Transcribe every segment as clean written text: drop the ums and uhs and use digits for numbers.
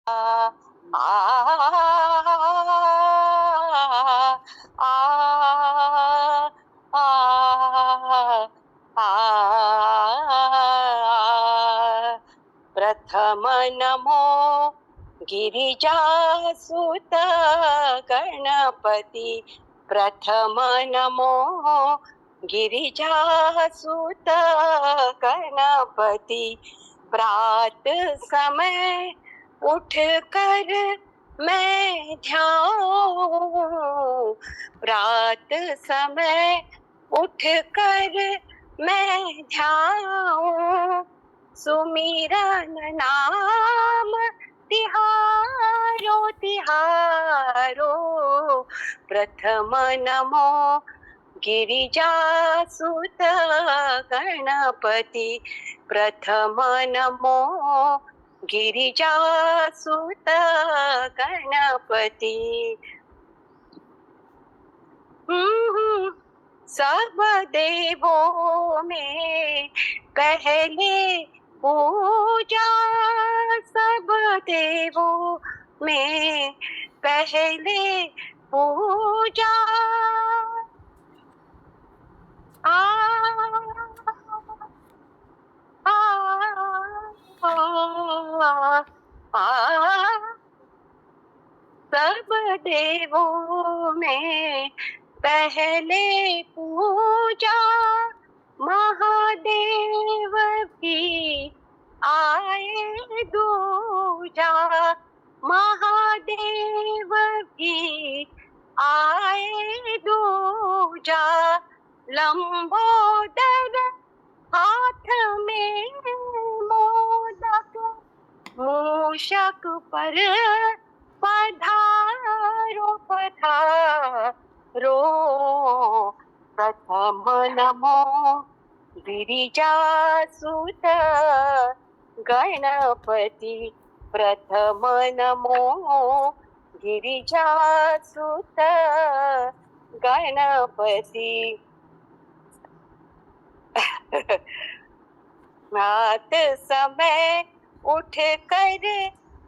आ आ आ प्रथम नमो गिरिजासुत गणपती प्रथम नमो गिरिजासुत गणपती प्रात समय उठ कर मैं ध्याऊं प्रात समय उठ कर मैं ध्याऊं सुमिरन नाम तिहारो तिहारो प्रथम नमो गिरिजासुत गणपती प्रथम नमो गिरिजासुत गणपती सब देवों में पहले पूजा सब देवों में पहले पूजा आ आ आ सब देवों में पहले पूजा महादेव भी आए दूजा महादेव भी आए दूजा लंबोदर हाथ में मोदक मूषक पर पधारो पधारो प्रथम नमो गिरिजासुत गणपती प्रथम नमो गिरिजासुत गणपती रात समय उठ कर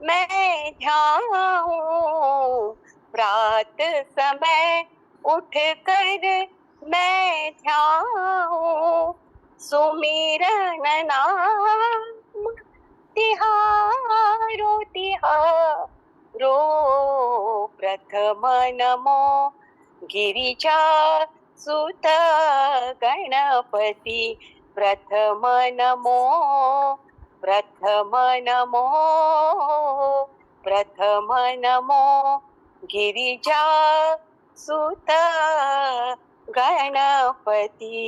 मैं ध्याऊं रात समय उठ कर मैं ध्याऊं सुमिरन नाम तिहारो तिहारो प्रथम नमो गिरिजा सुत गणपती प्रथम नमो प्रथम नमो प्रथम नमो गिरिजा सुत गणपती